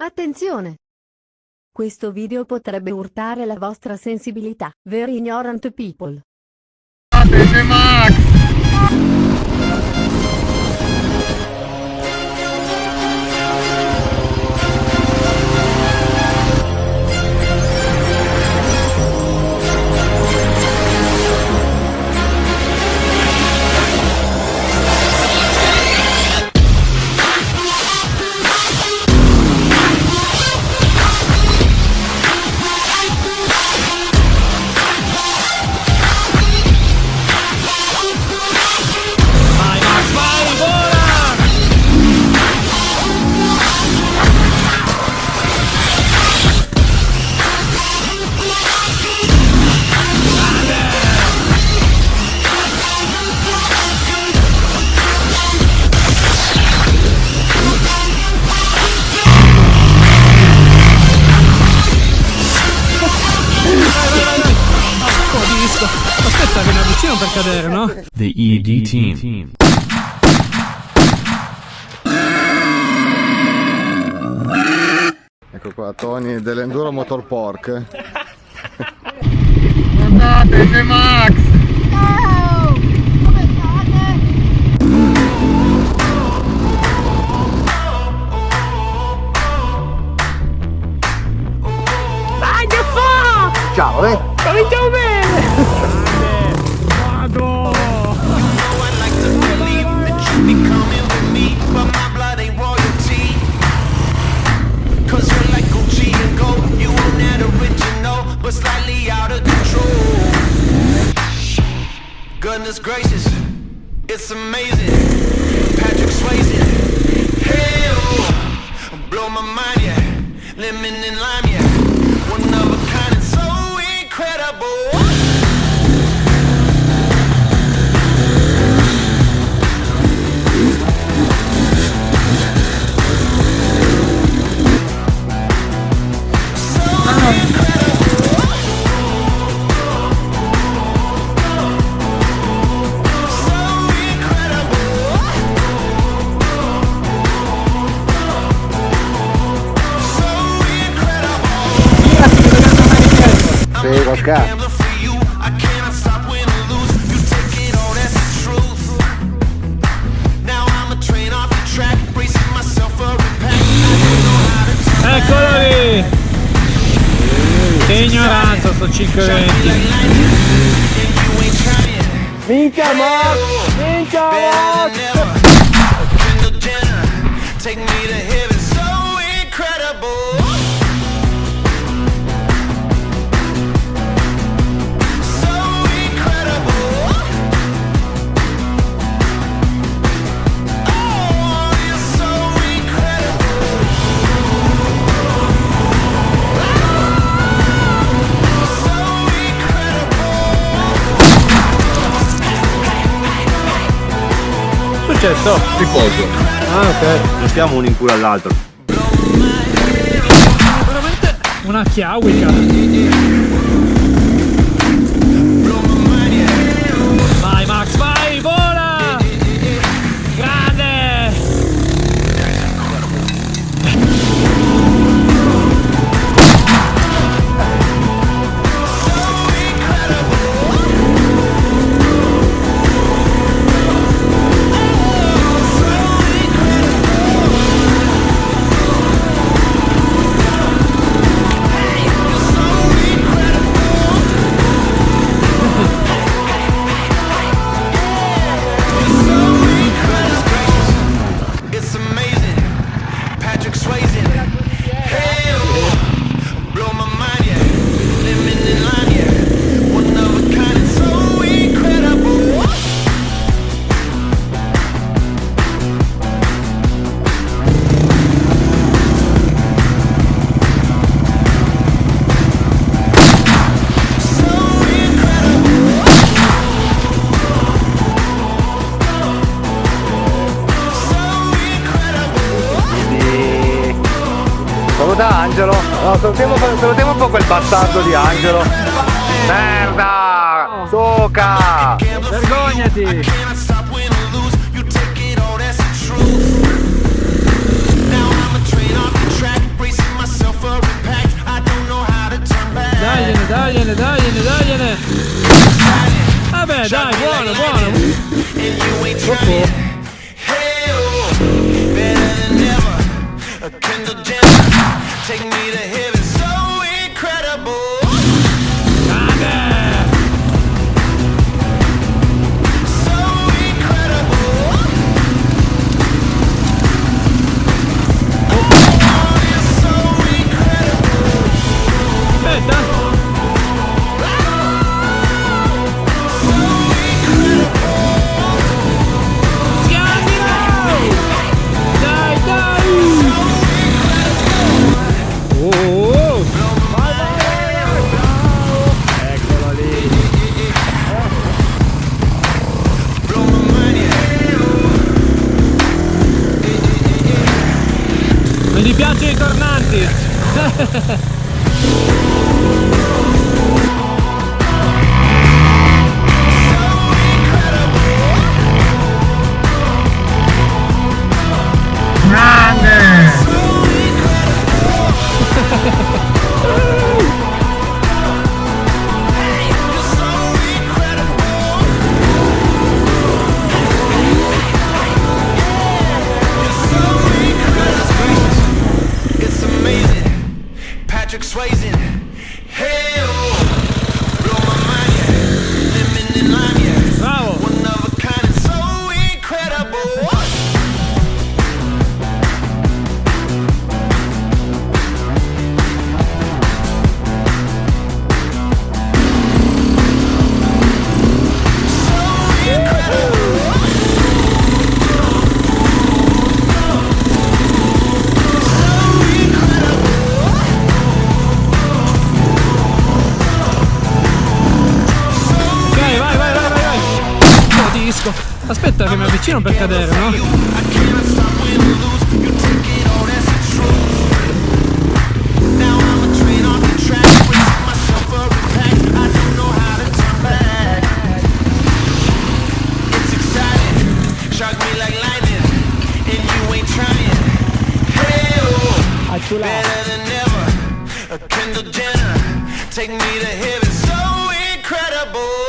Attenzione! Questo video potrebbe urtare la vostra sensibilità. Very ignorant people. Aspetta che mi avvicino per cadere, no? The E.D.Team. Ecco qua Tony dell'Enduro Motopork. Guardate Max! Oh! Come state? Dai, che fa? Ciao, Cominciamo bene! Vado! Goodness gracious, it's amazing. Patrick Swayze, hell, blow my mind, yeah. Lemon and lime, yeah. One of a kind and so incredible. Eccolo lì! Che ignoranza sto 520! Minchia Max! Minchia Max! Take me to heaven, so incredible. Successo? Tifoso. Ah, ok. Non stiamo uno in culo all'altro. Veramente una chiavica. Vai Max, vai, vola! Grande! Saluta Angelo. No, salutiamo un po' quel bastardo di Angelo. Merda! Soca! Vergognati! dagliene. Vabbè, dai, buono. Take me to heaven, so incredible. So incredible. Oh, you're so incredible. Aspetta. So incredible. Scandalo! Dai! Oh! Eccolo lì. Blow my mind, yeah. Non gli piacciono i tornanti! Grande! It's amazing. Patrick Swayze. Hey, oh, blow my mind, yeah. Lemon and lime, yeah. Bravo! One of a kind, it's so incredible. Ok, vai! Oh, disco! Aspetta che mi avvicino per cadere, no? I cannot stop, win or lose. You take it all, that's the truth. Now I'm a train off the track, racing myself up a pack. I don't know how to turn back. It's exciting, shock me like lightning, and you ain't trying. Hey, oh, better than ever. A Kendall Jenner, take me to heaven, so incredible.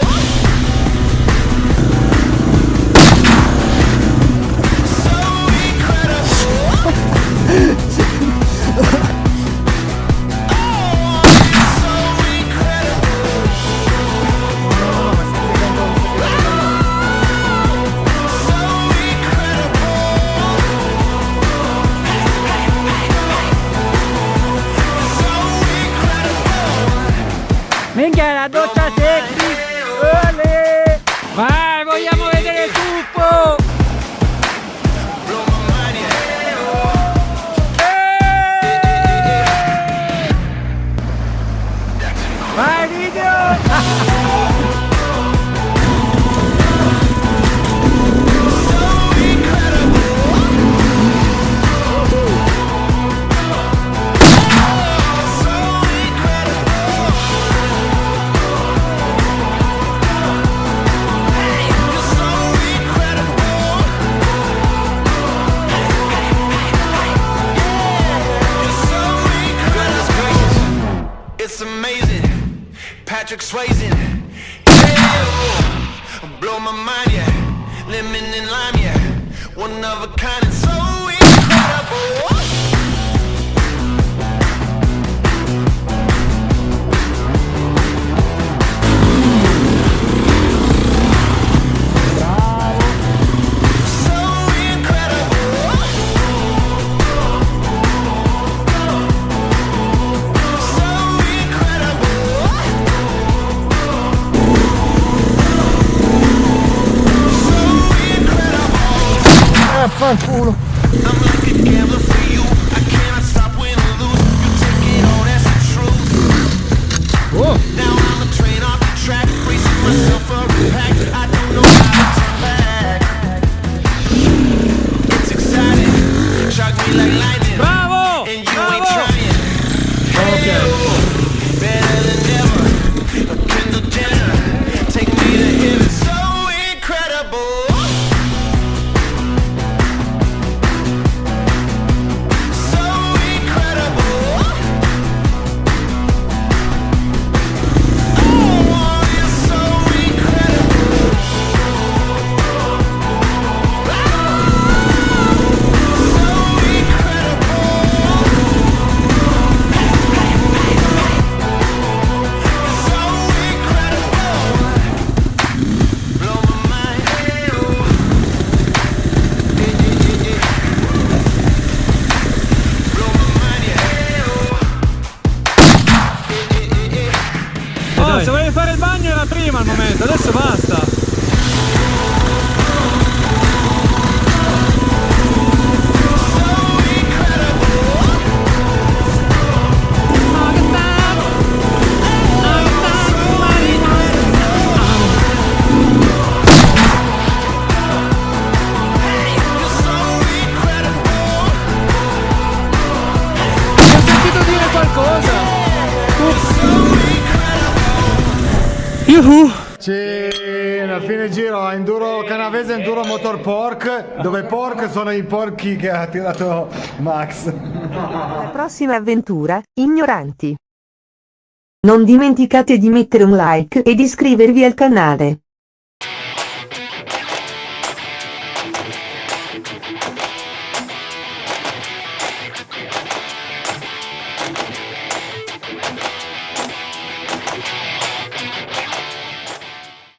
Minchia, la doccia sexy! Olè! Vai, vogliamo vedere il tuffo! Blow my mind, yeah. Vai video! It's amazing, Patrick Swayze. Yeah, oh, blow my mind, yeah. Lemon and lime, yeah. One of a kind, it's so incredible. Fanculo! I'm like a gambler for you. I cannot stop, win or lose. You take it all, that's the truth. Oh! Now I'm a train off the track, racing myself up a pack. I don't know how to turn back. It's exciting, shock me like lightning. Bravo! And you ain't trying. Ok. Better than ever. A Kendall Jenner, take me to heaven, so incredible. funziona prima al momento, adesso basta. A fine giro a Canavese Enduro Motopork, dove pork sono i porchi che ha tirato Max. La prossima avventura, ignoranti. Non dimenticate di mettere un like ed iscrivervi al canale.